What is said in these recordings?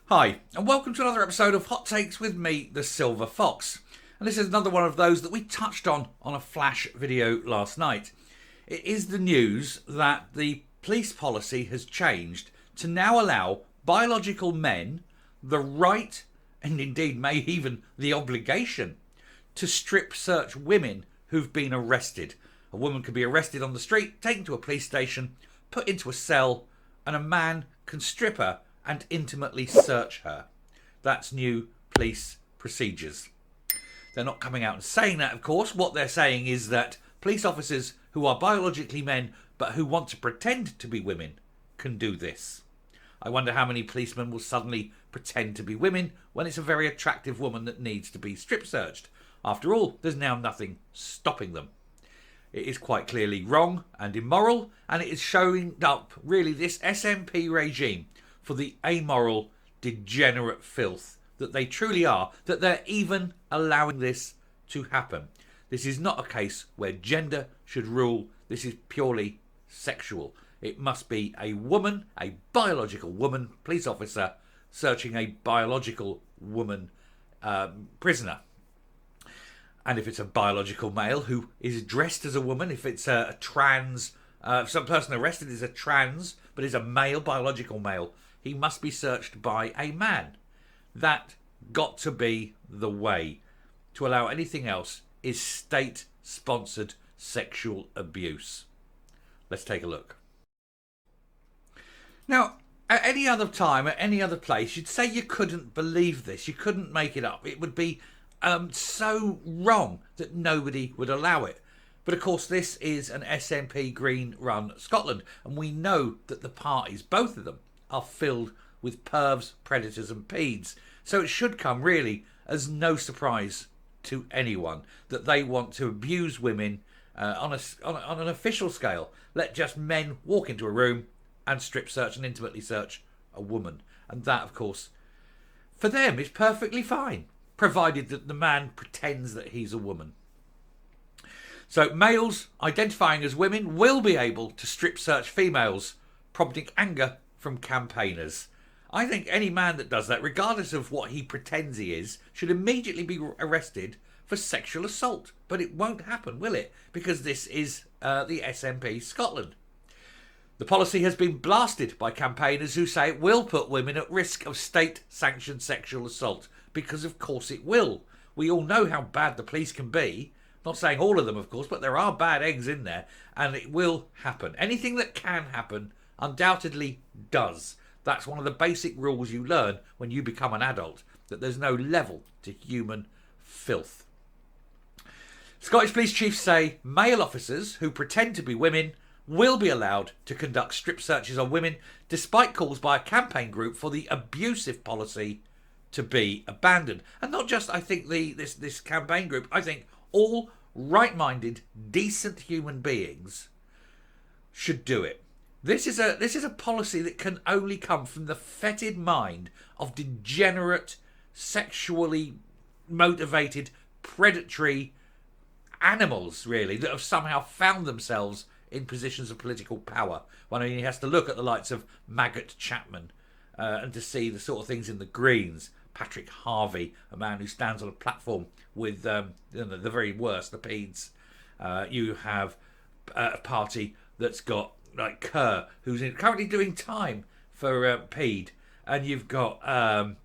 Hi, and welcome to another episode of Hot Takes with me, the Silver Fox. And this is another one of those that we touched on a flash video last night. It is the news that the police policy has changed to now allow biological men the right, and indeed may even the obligation, to strip search women who've been arrested. A woman can be arrested on the street, taken to a police station, put into a cell, and a man can strip her and intimately search her. That's new police procedures. They're not coming out and saying that, of course. What they're saying is that police officers who are biologically men but who want to pretend to be women can do this. I wonder how many policemen will suddenly pretend to be women when it's a very attractive woman that needs to be strip searched. After all, there's now nothing stopping them. It is quite clearly wrong and immoral, and it is showing up really this SNP regime for the amoral, degenerate filth that they truly are, that they're even allowing this to happen. This is not a case where gender should rule. This is purely sexual. It must be a woman, a biological woman, police officer, searching a biological woman prisoner. And if it's a biological male who is dressed as a woman, if it's a trans, some person arrested is a trans, but is a male, biological male, he must be searched by a man. That got to be the way. To allow anything else is state-sponsored sexual abuse. Let's take a look. Now, at any other time, at any other place, you'd say you couldn't believe this. You couldn't make it up. It would be so wrong that nobody would allow it. But of course, this is an SNP Green-run Scotland, and we know that the parties, both of them, are filled with pervs, predators and peds. So it should come really as no surprise to anyone that they want to abuse women on an official scale. Let just men walk into a room and strip search and intimately search a woman. And that, of course, for them is perfectly fine, provided that the man pretends that he's a woman. So males identifying as women will be able to strip search females, prompting anger from campaigners. I think any man that does that, regardless of what he pretends he is, should immediately be arrested for sexual assault. But it won't happen, will it? Because this is the SNP Scotland. The policy has been blasted by campaigners who say it will put women at risk of state-sanctioned sexual assault, because of course it will. We all know how bad the police can be. Not saying all of them, of course, but there are bad eggs in there, and it will happen. Anything that can happen undoubtedly does. That's one of the basic rules you learn when you become an adult, that there's no level to human filth. Scottish police chiefs say male officers who pretend to be women will be allowed to conduct strip searches on women, despite calls by a campaign group for the abusive policy to be abandoned. And not just, I think, this campaign group, I think all right-minded, decent human beings should do it. This is a policy that can only come from the fetid mind of degenerate, sexually motivated, predatory animals, really, that have somehow found themselves in positions of political power. One only has to look at the likes of Maggot Chapman and to see the sort of things in the Greens. Patrick Harvey, a man who stands on a platform with the very worst, the peds. You have a party that's got like Kerr, who's currently doing time for ped, and you've got the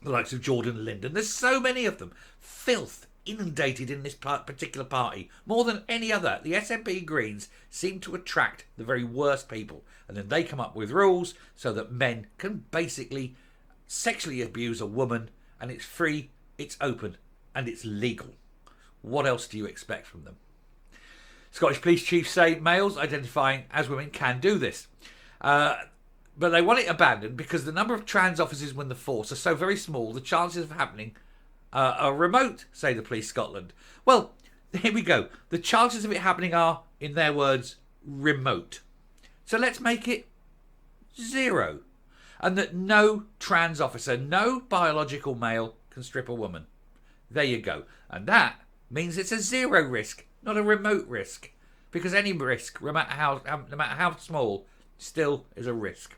likes of Jordan Linden. There's so many of them. Filth inundated in this particular party more than any other. The SNP Greens seem to attract the very worst people, and then they come up with rules so that men can basically sexually abuse a woman, and it's free, it's open, and it's legal. What else do you expect from them? Scottish police chiefs say males identifying as women can do this. But they want it abandoned because the number of trans officers in the force are so very small, the chances of happening are remote, say the Police Scotland. Well, here we go. The chances of it happening are, in their words, remote. So let's make it 0. And that no trans officer, no biological male can strip a woman. There you go. And that means it's a 0 risk, not a remote risk. Because any risk, no matter how small, still is a risk.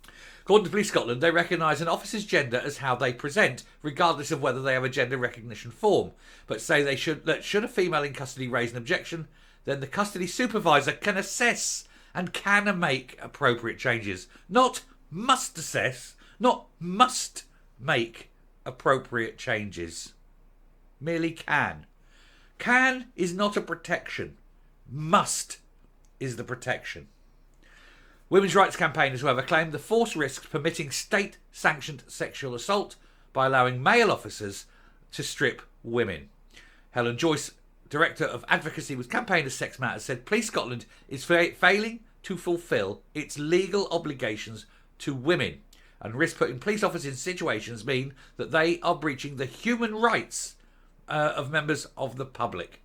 Of According to Police Scotland, they recognise an officer's gender as how they present, regardless of whether they have a gender recognition form, but say that should a female in custody raise an objection, then the custody supervisor can assess and can make appropriate changes. Not must assess, not must make appropriate changes. Merely can. Can is not a protection. Must is the protection. Women's rights campaigners, however, claim the force risks permitting state-sanctioned sexual assault by allowing male officers to strip women. Helen Joyce, Director of Advocacy with Campaigners Sex Matters, said Police Scotland is failing to fulfil its legal obligations to women, and risk putting police officers in situations mean that they are breaching the human rights of members of the public.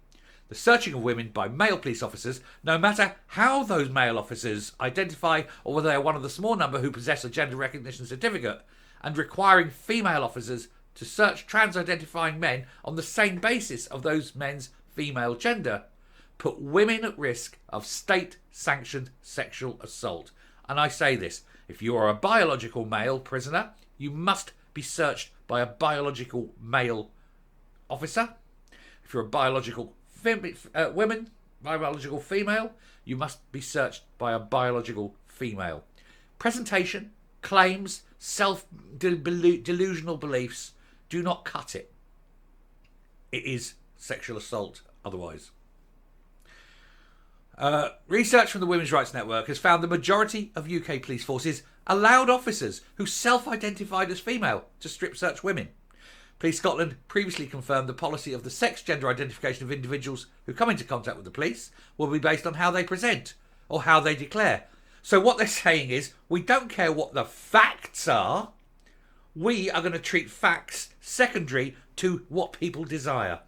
The searching of women by male police officers, no matter how those male officers identify or whether they are one of the small number who possess a gender recognition certificate, and requiring female officers to search trans-identifying men on the same basis of those men's female gender, put women at risk of state-sanctioned sexual assault. And I say this, if you are a biological male prisoner, you must be searched by a biological male officer. If you're a biological biological female, you must be searched by a biological female. Presentation, claims, self-delusional beliefs do not cut it. It is sexual assault otherwise. Research from the Women's Rights Network has found the majority of UK police forces allowed officers who self-identified as female to strip search women. Police Scotland previously confirmed the policy of the sex gender identification of individuals who come into contact with the police will be based on how they present or how they declare. So what they're saying is, we don't care what the facts are, we are going to treat facts secondary to what people desire.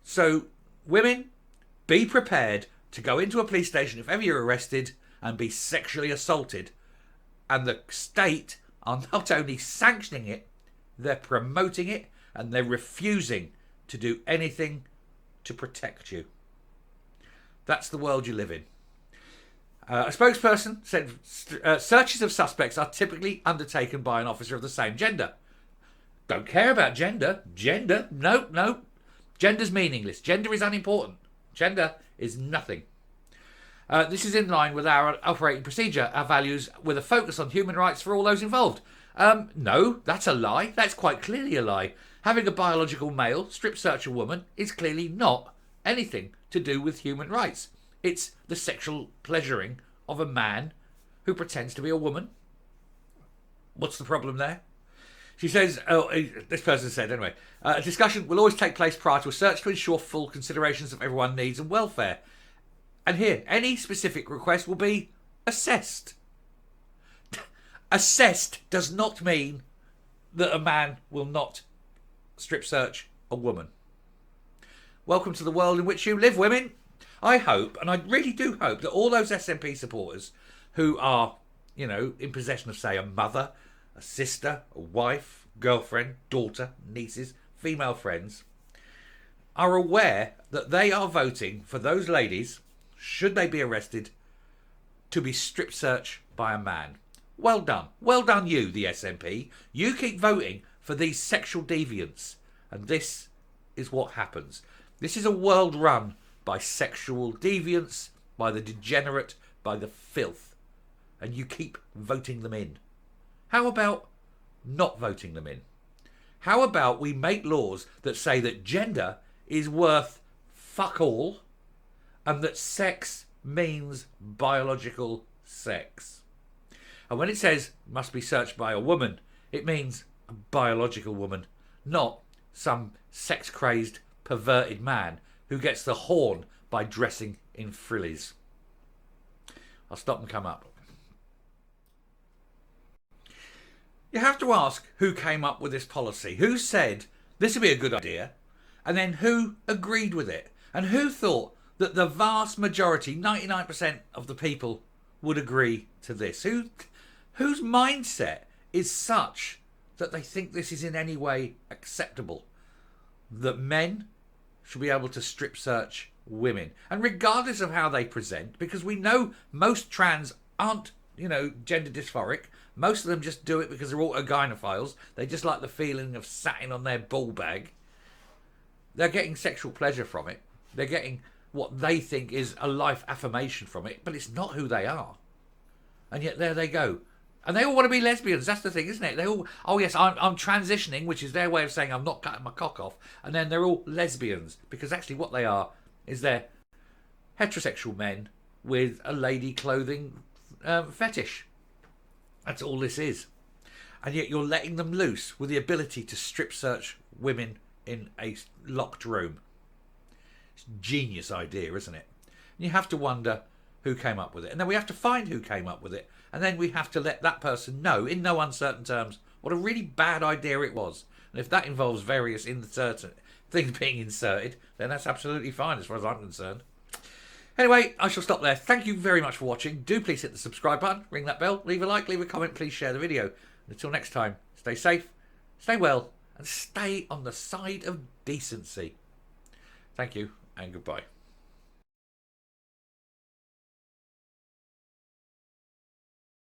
So women, be prepared to go into a police station if ever you're arrested and be sexually assaulted, and the state are not only sanctioning it, they're promoting it, and they're refusing to do anything to protect you. That's the world you live in. A spokesperson said searches of suspects are typically undertaken by an officer of the same gender. Don't care about gender. No. Gender's meaningless. Gender is unimportant. Gender is nothing. This is in line with our operating procedure, our values, with a focus on human rights for all those involved. No, that's a lie. That's quite clearly a lie. Having a biological male strip search a woman is clearly not anything to do with human rights. It's the sexual pleasuring of a man who pretends to be a woman. What's the problem there? She says, this person said anyway, a discussion will always take place prior to a search to ensure full considerations of everyone's needs and welfare. And here, any specific request will be assessed. Assessed does not mean that a man will not strip search a woman. Welcome to the world in which you live, women. I hope, and I really do hope, that all those SNP supporters who are, in possession of, say, a mother, a sister, a wife, girlfriend, daughter, nieces, female friends, are aware that they are voting for those ladies, should they be arrested, to be strip searched by a man. Well done. Well done you, the SNP. You keep voting for these sexual deviants. And this is what happens. This is a world run by sexual deviants, by the degenerate, by the filth. And you keep voting them in. How about not voting them in? How about we make laws that say that gender is worth fuck all, and that sex means biological sex? And when it says must be searched by a woman, it means a biological woman, not some sex-crazed, perverted man who gets the horn by dressing in frillies. I'll stop and come up. You have to ask who came up with this policy. Who said this would be a good idea? And then who agreed with it? And who thought that the vast majority, 99% of the people, would agree to this? Whose mindset is such that they think this is in any way acceptable? That men should be able to strip search women. And regardless of how they present, because we know most trans aren't, gender dysphoric. Most of them just do it because they're autogynephiles. They just like the feeling of satting on their ball bag. They're getting sexual pleasure from it. They're getting what they think is a life affirmation from it, but it's not who they are. And yet there they go. And they all want to be lesbians. That's the thing, isn't it? They all, oh yes, I'm transitioning, which is their way of saying I'm not cutting my cock off. And then they're all lesbians, because actually what they are is they're heterosexual men with a lady clothing fetish. That's all this is. And yet you're letting them loose with the ability to strip search women in a locked room. It's a genius idea, isn't it? And you have to wonder who came up with it. And then we have to find who came up with it. And then we have to let that person know, in no uncertain terms, what a really bad idea it was. And if that involves various things being inserted, then that's absolutely fine as far as I'm concerned. Anyway, I shall stop there. Thank you very much for watching. Do please hit the subscribe button, ring that bell, leave a like, leave a comment, please share the video. And until next time, stay safe, stay well, and stay on the side of decency. Thank you, and goodbye.